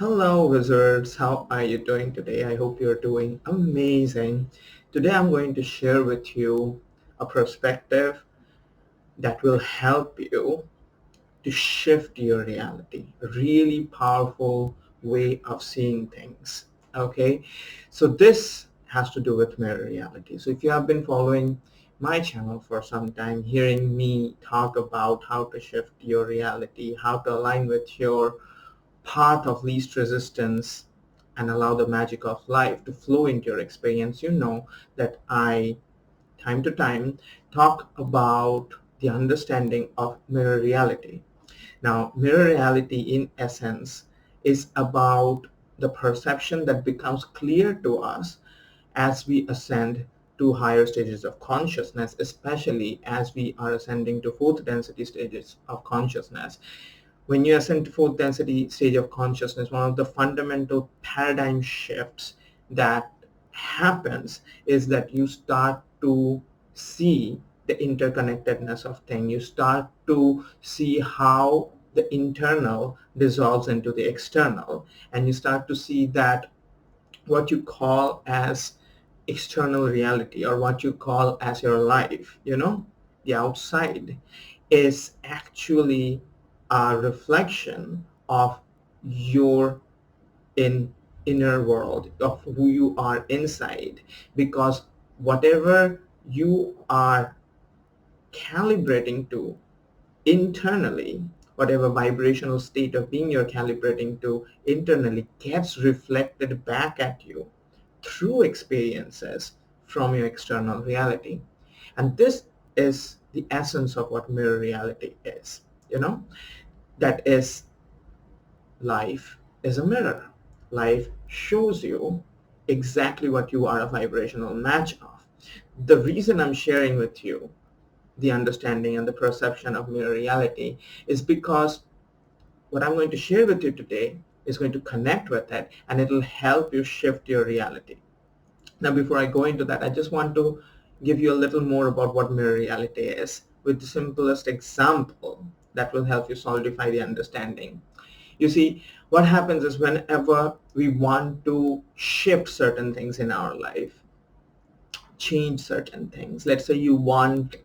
Hello, wizards. How are you doing today? I hope you're doing amazing. Today, I'm going to share with you a perspective that will help you to shift your reality. A really powerful way of seeing things. Okay, so this has to do with mirror reality. So if you have been following my channel for some time, hearing me talk about how to shift your reality, how to align with your path of least resistance and allow the magic of life to flow into your experience, you know that I, time to time, talk about the understanding of mirror reality. Now, mirror reality in essence is about the perception that becomes clear to us as we ascend to higher stages of consciousness, especially as we are ascending to fourth density stages of consciousness. When you ascend to fourth density stage of consciousness, one of the fundamental paradigm shifts that happens is that you start to see the interconnectedness of things. You start to see how the internal dissolves into the external, and you start to see that what you call as external reality, or what you call as your life, the outside, is actually a reflection of your in inner world, of who you are inside. Because whatever you are calibrating to internally, whatever vibrational state of being you're calibrating to internally, gets reflected back at you through experiences from your external reality. And this is the essence of what mirror reality is. That is, life is a mirror. Life shows you exactly what you are a vibrational match of. The reason I'm sharing with you the understanding and the perception of mirror reality is because what I'm going to share with you today is going to connect with it, and it'll help you shift your reality. Now, before I go into that, I just want to give you a little more about what mirror reality is with the simplest example that will help you solidify the understanding. You see, what happens is whenever we want to shift certain things in our life, change certain things, let's say you want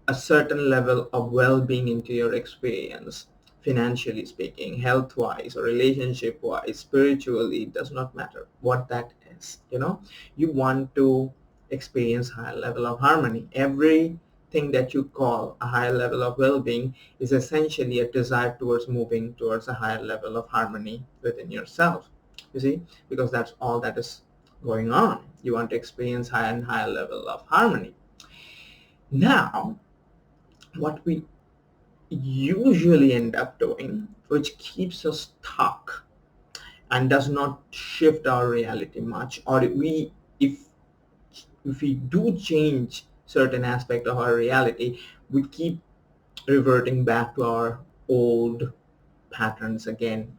a certain level of well-being into your experience, financially speaking, health-wise or relationship-wise, spiritually, it does not matter what that is. You want to experience higher level of harmony. Everything that you call a higher level of well-being is essentially a desire towards moving towards a higher level of harmony within yourself. You see, because that's all that is going on. You want to experience higher and higher level of harmony. Now, what we usually end up doing, which keeps us stuck and does not shift our reality much, or if we do change certain aspect of our reality, we keep reverting back to our old patterns again,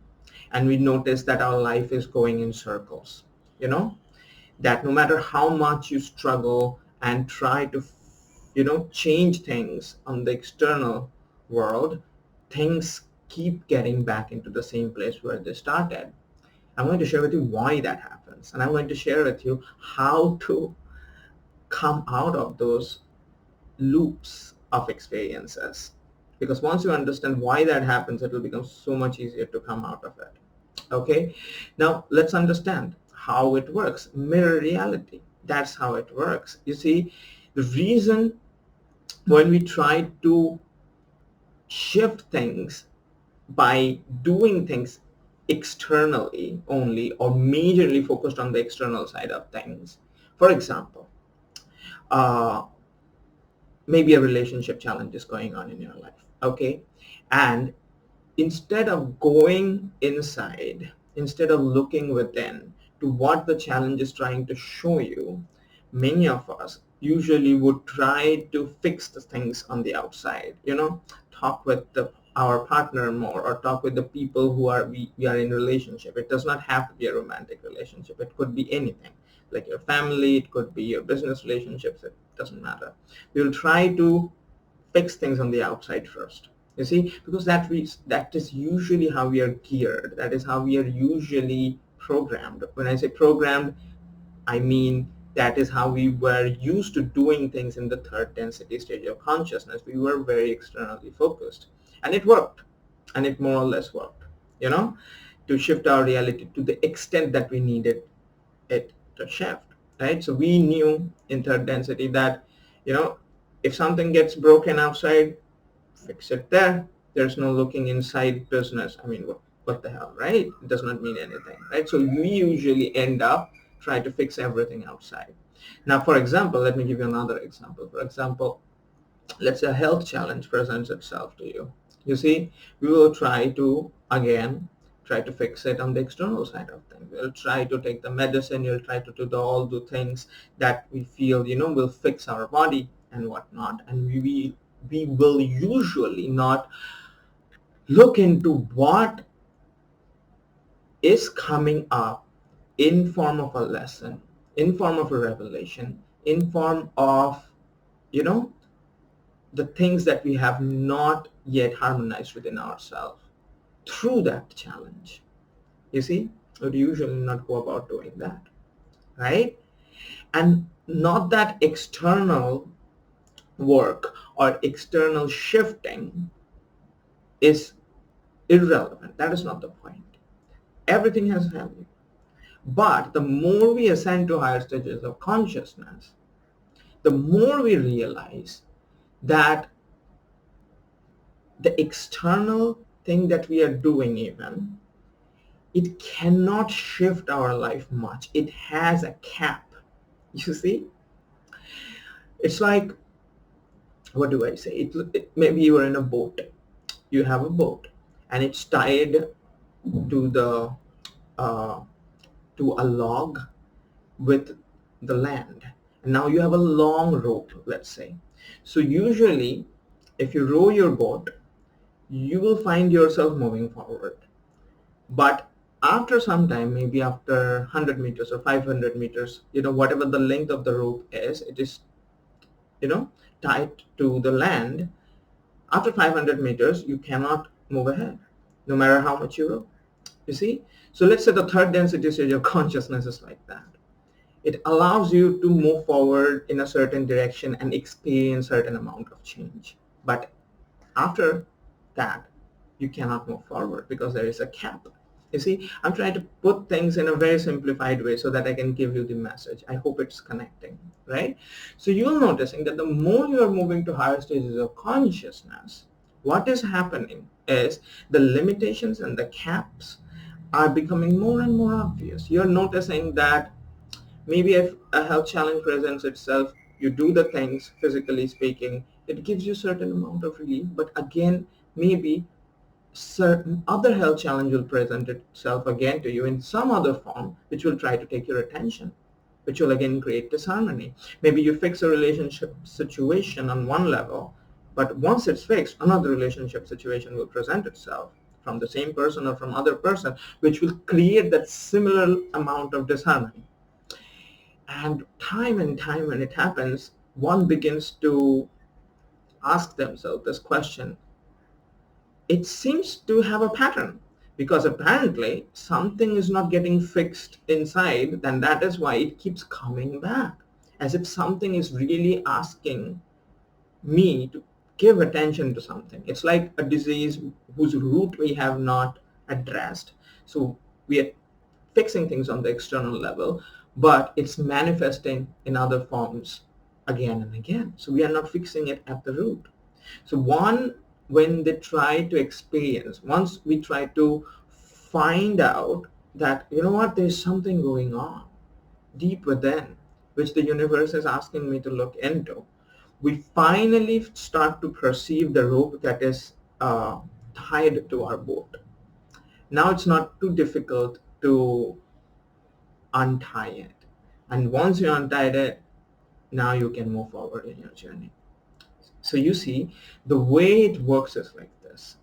and we notice that our life is going in circles. That no matter how much you struggle and try to change things on the external world, things keep getting back into the same place where they started. I'm going to share with you why that happens, and I'm going to share with you how to come out of those loops of experiences. Because once you understand why that happens, it will become so much easier to come out of it. Okay, now let's understand how it works. Mirror reality, that's how it works. You see, the reason when we try to shift things by doing things externally only, or majorly focused on the external side of things, for example, uh, maybe a relationship challenge is going on in your life, okay, and instead of going inside, instead of looking within to what the challenge is trying to show you, many of us usually would try to fix the things on the outside. Talk with our partner more, or talk with the people who we are in relationship. It does not have to be a romantic relationship. It could be anything, like your family, it could be your business relationships. It doesn't matter. We will try to fix things on the outside first. You see, because that is usually how we are geared. That is how we are usually programmed. When I say programmed, I mean that is how we were used to doing things in the third density stage of consciousness. We were very externally focused, and it worked, and it more or less worked, you know, to shift our reality to the extent that we needed it to shift, right? So we knew in third density that, you know, if something gets broken outside, fix it there. There's no looking inside business. I mean, what the hell, right? It does not mean anything, right? So we usually end up trying to fix everything outside. Now, for example, let me give you another example. For example, let's say a health challenge presents itself to you. You see, we will try to, again, try to fix it on the external side of things. We'll try to take the medicine, you'll try to do all the things that we feel, you know, will fix our body and whatnot. And we will usually not look into what is coming up in form of a lesson, in form of a revelation, in form of, you know, the things that we have not yet harmonized within ourselves through that challenge. You see, we would usually not go about doing that, right? And not that external work or external shifting is irrelevant. That is not the point. Everything has value. But the more we ascend to higher stages of consciousness, the more we realize that the external thing that we are doing, even, it cannot shift our life much. It has a cap. You see, it's like, what do I say? Maybe you are in a boat. You have a boat, and it's tied to the uh, to a log with the land. And now you have a long rope, let's say. So usually, if you row your boat, you will find yourself moving forward. But after some time, maybe after 100 meters or 500 meters, you know, whatever the length of the rope is, it is, you know, tied to the land. After 500 meters, you cannot move ahead, no matter how much you row. You see? So let's say the third density stage of consciousness is like that. It allows you to move forward in a certain direction and experience certain amount of change. But after that, you cannot move forward because there is a cap. You see, I'm trying to put things in a very simplified way so that I can give you the message. I hope it's connecting, right? So you're noticing that the more you are moving to higher stages of consciousness, what is happening is the limitations and the caps are becoming more and more obvious. You're noticing that maybe if a health challenge presents itself, you do the things, physically speaking, it gives you certain amount of relief, but again, maybe certain other health challenge will present itself again to you in some other form, which will try to take your attention, which will again create disharmony. Maybe you fix a relationship situation on one level, but once it's fixed, another relationship situation will present itself from the same person or from other person, which will create that similar amount of disharmony. And time when it happens, one begins to ask themselves this question. It seems to have a pattern, because apparently something is not getting fixed inside, then that is why it keeps coming back, as if something is really asking me to give attention to something. It's like a disease whose root we have not addressed. So we are fixing things on the external level, but it's manifesting in other forms again and again. So we are not fixing it at the root. So when they try to experience, once we try to find out that, you know what, there's something going on deep within, which the universe is asking me to look into, we finally start to perceive the rope that is tied to our boat. Now it's not too difficult to untie it. And once you untied it, now you can move forward in your journey. So you see, the way it works is like this.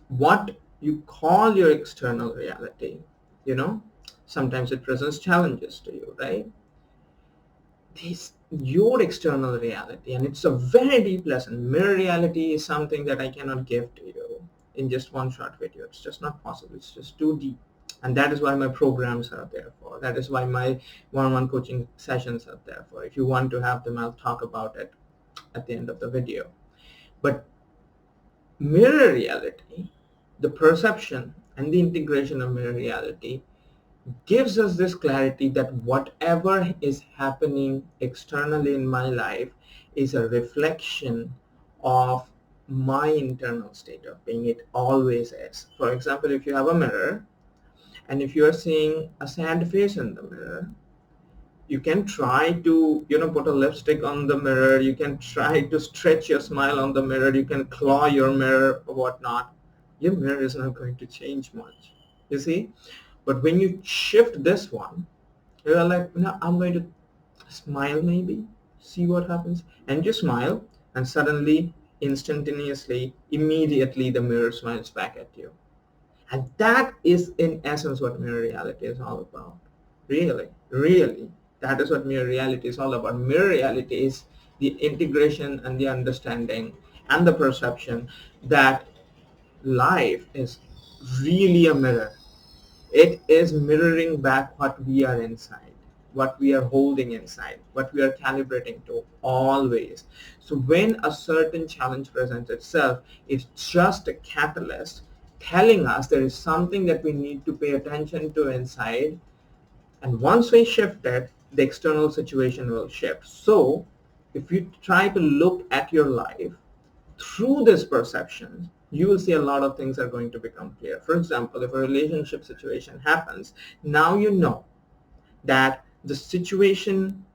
What you call your external reality, you know, sometimes it presents challenges to you, right? this your external reality, and it's a very deep lesson. Mirror reality is something that I cannot give to you in just one short video. It's just not possible. It's just too deep. And that is why my programs are there for. That is why my one-on-one coaching sessions are there for. If you want to have them, I'll talk about it at the end of the video. But mirror reality, the perception and the integration of mirror reality gives us this clarity that whatever is happening externally in my life is a reflection of my internal state of being. It always is. For example, if you have a mirror and if you are seeing a sad face in the mirror, you can try to put a lipstick on the mirror, you can try to stretch your smile on the mirror, you can claw your mirror or whatnot. Your mirror is not going to change much, you see. But when you shift this one, you're like, no, I'm going to smile, maybe see what happens, and you smile, and suddenly, instantaneously, immediately the mirror smiles back at you. And that is in essence what mirror reality is all about. Really, really, that is what mirror reality is all about. Mirror reality is the integration and the understanding and the perception that life is really a mirror. It is mirroring back what we are inside, what we are holding inside, what we are calibrating to always. So when a certain challenge presents itself, it's just a catalyst telling us there is something that we need to pay attention to inside. And once we shift it, the external situation will shift. So if you try to look at your life through this perception, you will see a lot of things are going to become clear. For example, if a relationship situation happens, now you know that the situation,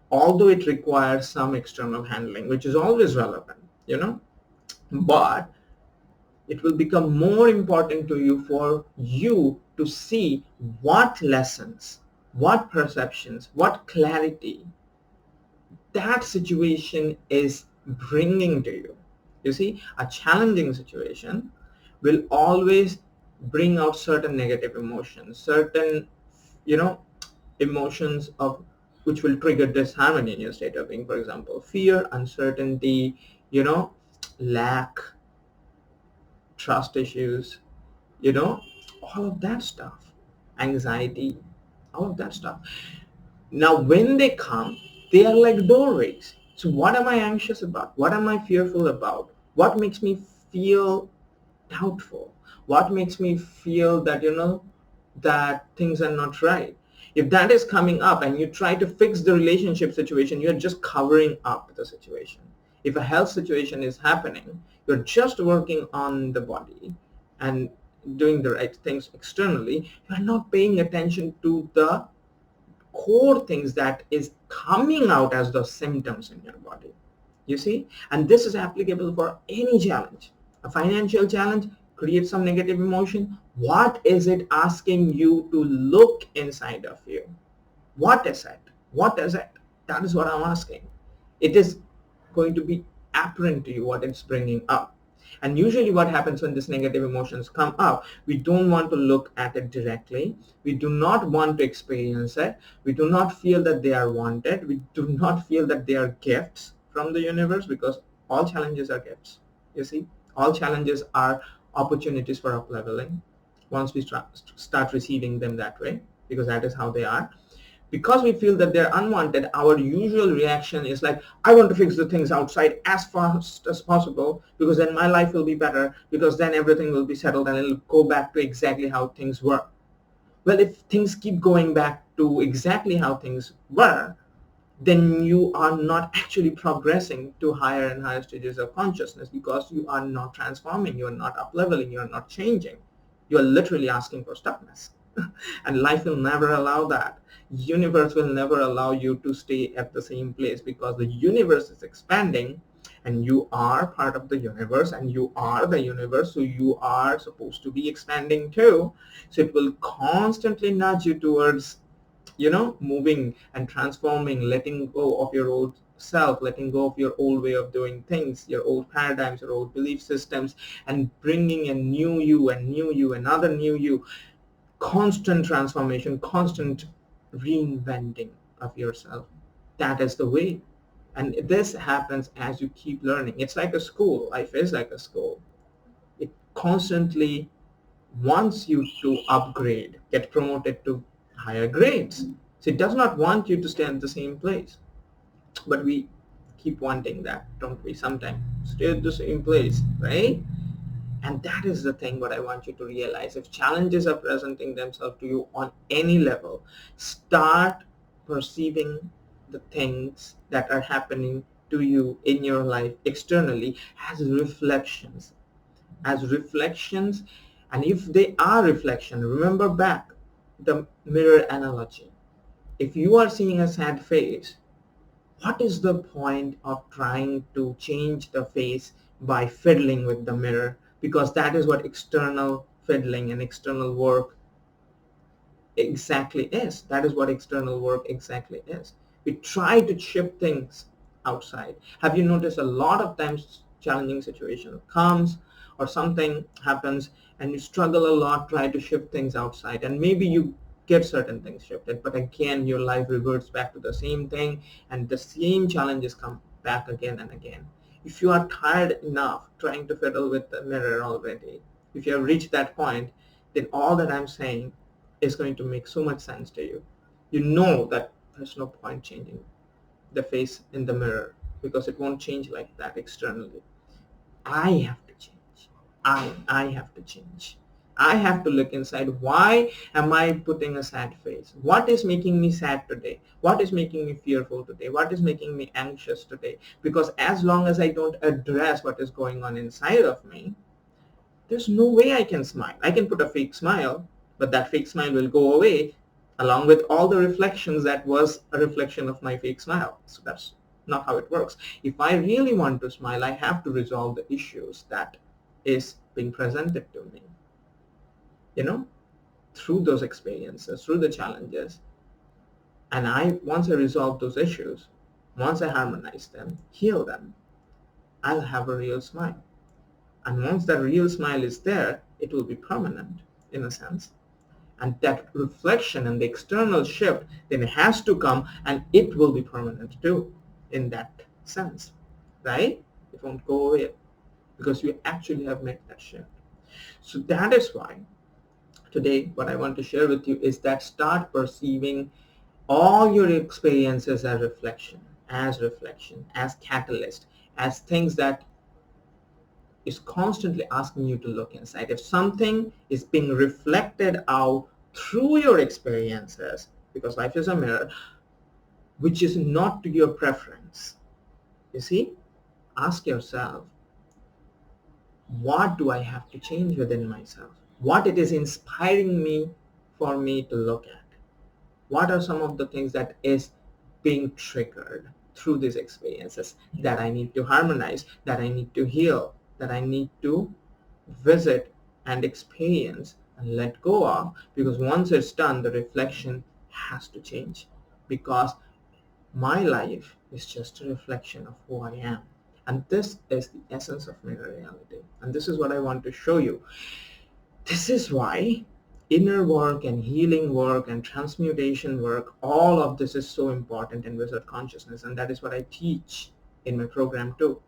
although it requires some external handling, which is always relevant, but it will become more important to you for you to see what lessons, what perceptions, what clarity that situation is bringing to you. You see, a challenging situation will always bring out certain negative emotions, certain, emotions of which will trigger disharmony in your state of being. For example, fear, uncertainty, lack, trust issues, all of that stuff, anxiety, all of that stuff. Now, when they come, they are like doorways. So what am I anxious about? What am I fearful about? What makes me feel doubtful? What makes me feel that, that things are not right? If that is coming up and you try to fix the relationship situation, you're just covering up the situation. If a health situation is happening, you're just working on the body and doing the right things externally. You're not paying attention to the core things that is coming out as the symptoms in your body. You see, and this is applicable for any challenge. A financial challenge creates some negative emotion. What is it asking you to look inside of you? What is it? What is it? That is what I'm asking. It is going to be apparent to you what it's bringing up. And usually what happens when these negative emotions come up, we don't want to look at it directly. We do not want to experience it. We do not feel that they are wanted. We do not feel that they are gifts from the universe, because all challenges are gifts. You see, all challenges are opportunities for up leveling once we start receiving them that way, because that is how they are. Because we feel that they're unwanted, our usual reaction is like, I want to fix the things outside as fast as possible, because then my life will be better, because then everything will be settled and it'll go back to exactly how things were. Well, if things keep going back to exactly how things were, then you are not actually progressing to higher and higher stages of consciousness, because you are not transforming, you are not up leveling, you are not changing. You are literally asking for stuckness. And life will never allow that. Universe will never allow you to stay at the same place, because the universe is expanding and you are part of the universe and you are the universe, so you are supposed to be expanding too. So it will constantly nudge you towards moving and transforming, letting go of your old self, letting go of your old way of doing things, your old paradigms, your old belief systems, and bringing a new you, another new you. Constant transformation, constant reinventing of yourself. That is the way. And this happens as you keep learning. It's like a school. Life is like a school. It constantly wants you to upgrade, get promoted to higher grades. So it does not want you to stay at the same place. But we keep wanting that, don't we? Sometimes stay at the same place, right? And that is the thing what I want you to realize. If challenges are presenting themselves to you on any level, start perceiving the things that are happening to you in your life externally as reflections. As reflections. And if they are reflection, remember back the mirror analogy. If you are seeing a sad face, what is the point of trying to change the face by fiddling with the mirror? Because that is what external fiddling and external work exactly is. That is what external work exactly is. We try to shift things outside. Have you noticed a lot of times challenging situation comes or something happens and you struggle a lot, try to shift things outside, and maybe you get certain things shifted, but again your life reverts back to the same thing and the same challenges come back again and again. If you are tired enough trying to fiddle with the mirror already, if you have reached that point, then all that I'm saying is going to make so much sense to you. You know that there's no point changing the face in the mirror because it won't change like that externally. I have to change. I have to change. I have to look inside. Why am I putting a sad face? What is making me sad today? What is making me fearful today? What is making me anxious today? Because as long as I don't address what is going on inside of me, there's no way I can smile. I can put a fake smile, but that fake smile will go away along with all the reflections that was a reflection of my fake smile. So that's not how it works. If I really want to smile, I have to resolve the issues that is being presented to me, you know, through those experiences, through the challenges. And once I resolve those issues, once I harmonize them, heal them, I'll have a real smile. And once that real smile is there, it will be permanent in a sense. And that reflection and the external shift then has to come and it will be permanent too in that sense, right? It won't go away because you actually have made that shift. So that is why today what I want to share with you is that start perceiving all your experiences reflection, as catalyst, as things that is constantly asking you to look inside. If something is being reflected out through your experiences, because life is a mirror, which is not to your preference, you see, ask yourself, what do I have to change within myself? What it is inspiring me for me to look at? What are some of the things that is being triggered through these experiences that I need to harmonize, that I need to heal, that I need to visit and experience and let go of? Because once it's done, the reflection has to change, because my life is just a reflection of who I am. And this is the essence of mirror reality. And this is what I want to show you. This is why inner work and healing work and transmutation work, all of this is so important in wizard consciousness. And that is what I teach in my program too.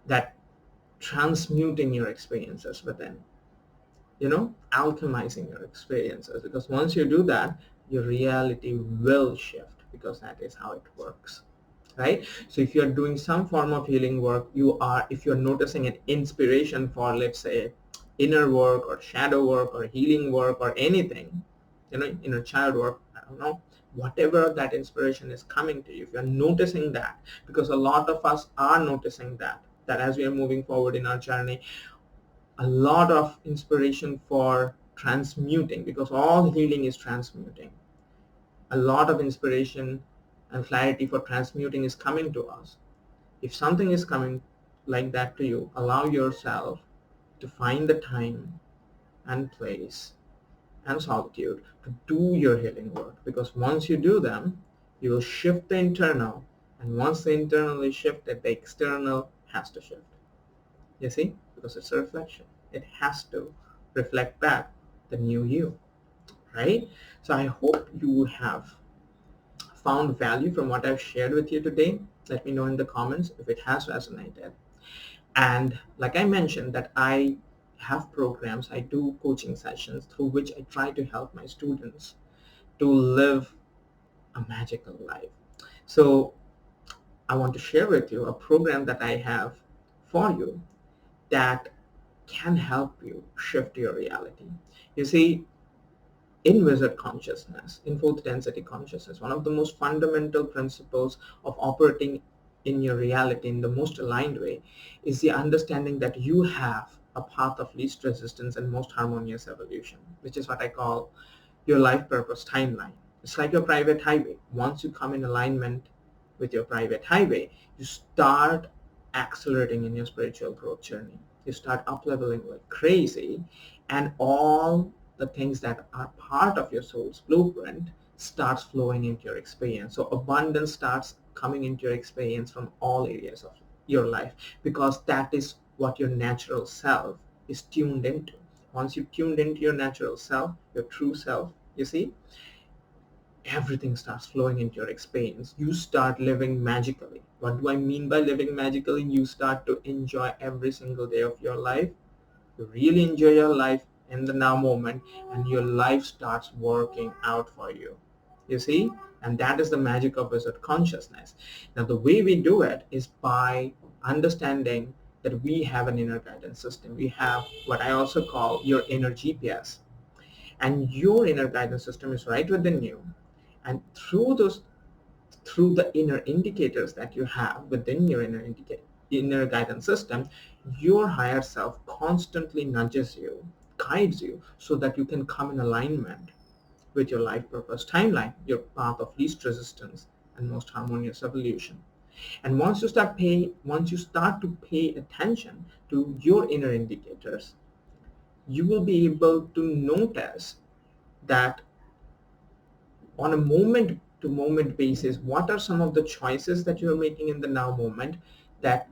That transmuting your experiences within, alchemizing your experiences. Because once you do that, your reality will shift, because that is how it works. Right? So if you're doing some form of healing work, if you're noticing an inspiration for, let's say, inner work or shadow work or healing work or anything, inner child work, I don't know, whatever that inspiration is coming to you, if you're noticing that, because a lot of us are noticing that as we are moving forward in our journey, a lot of inspiration for transmuting, because all healing is transmuting. A lot of inspiration and clarity for transmuting is coming to us. If something is coming like that to you, allow yourself to find the time and place and solitude to do your healing work, because once you do them, you will shift the internal, and once the internal is shifted, the external has to shift. You see, because it's a reflection. It has to reflect back the new you, right? So I hope you have found value from what I've shared with you today, let me know in the comments if it has resonated. And like I mentioned that I have programs, I do coaching sessions through which I try to help my students to live a magical life. So I want to share with you a program that I have for you that can help you shift your reality. You see, in wizard consciousness, in fourth density consciousness, one of the most fundamental principles of operating in your reality in the most aligned way is the understanding that you have a path of least resistance and most harmonious evolution, which is what I call your life purpose timeline. It's like your private highway. Once you come in alignment with your private highway, you start accelerating in your spiritual growth journey. You start up leveling like crazy, and all the things that are part of your soul's blueprint starts flowing into your experience. So abundance starts coming into your experience from all areas of your life, because that is what your natural self is tuned into. Once you've tuned into your natural self, your true self, you see, everything starts flowing into your experience. You start living magically. What do I mean by living magically? You start to enjoy every single day of your life. You really enjoy your life in the now moment, and your life starts working out for you. You see? And that is the magic of wizard consciousness. Now, the way we do it is by understanding that we have an inner guidance system. We have what I also call your inner GPS. And your inner guidance system is right within you. And through the inner indicators that you have within your inner guidance system, your higher self constantly nudges you, guides you, so that you can come in alignment with your life purpose timeline, your path of least resistance and most harmonious evolution. And once you start to pay attention to your inner indicators, you will be able to notice that on a moment to moment basis, what are some of the choices that you're making in the now moment that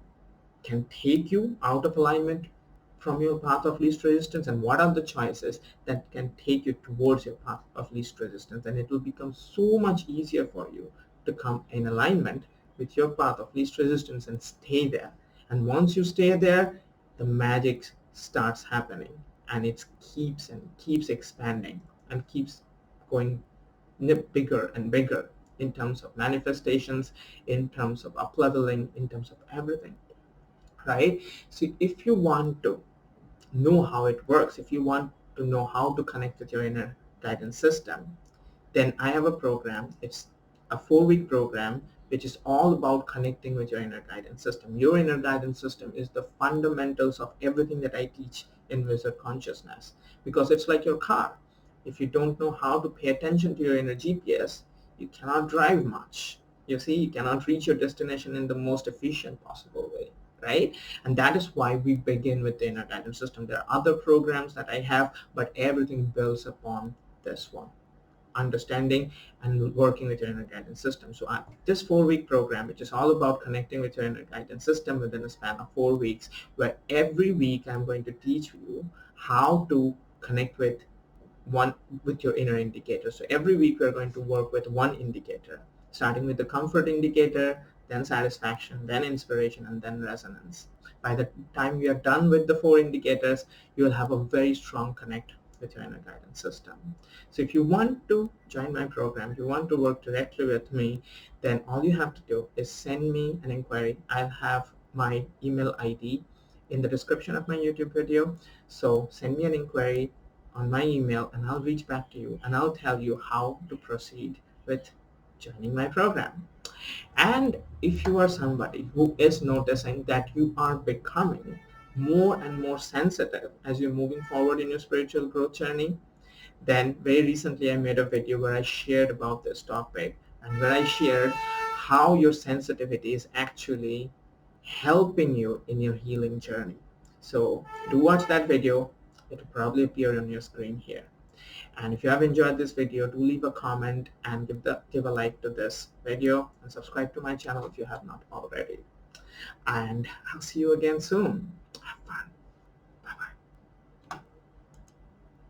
can take you out of alignment from your path of least resistance, and what are the choices that can take you towards your path of least resistance. And it will become so much easier for you to come in alignment with your path of least resistance and stay there. And once you stay there, the magic starts happening, and it keeps expanding and keeps going bigger and bigger in terms of manifestations, in terms of up leveling, in terms of everything, right? So if you want to know how it works, if you want to know how to connect with your inner guidance system, then I have a program. It's a 4-week program which is all about connecting with your inner guidance system. Your inner guidance system is the fundamentals of everything that I teach in Wizard Consciousness, because it's like your car. If you don't know how to pay attention to your inner GPS, you cannot drive much. You see, you cannot reach your destination in the most efficient possible way, right? And that is why we begin with the inner guidance system. There are other programs that I have, but everything builds upon this one, understanding and working with your inner guidance system. So this 4-week program, which is all about connecting with your inner guidance system within a span of 4 weeks, where every week I'm going to teach you how to connect with your inner indicator. So every week we're going to work with one indicator, starting with the comfort indicator, then satisfaction, then inspiration, and then resonance. By the time we are done with the 4 indicators, you will have a very strong connect with your inner guidance system. So if you want to join my program, if you want to work directly with me, then all you have to do is send me an inquiry. I'll have my email ID in the description of my YouTube video. So send me an inquiry on my email, and I'll reach back to you and I'll tell you how to proceed with joining my program. And if you are somebody who is noticing that you are becoming more and more sensitive as you're moving forward in your spiritual growth journey, then very recently I made a video where I shared about this topic, and where I shared how your sensitivity is actually helping you in your healing journey. So do watch that video. It will probably appear on your screen here. And if you have enjoyed this video, do leave a comment and give a like to this video, and subscribe to my channel if you have not already. And I'll see you again soon. Have fun.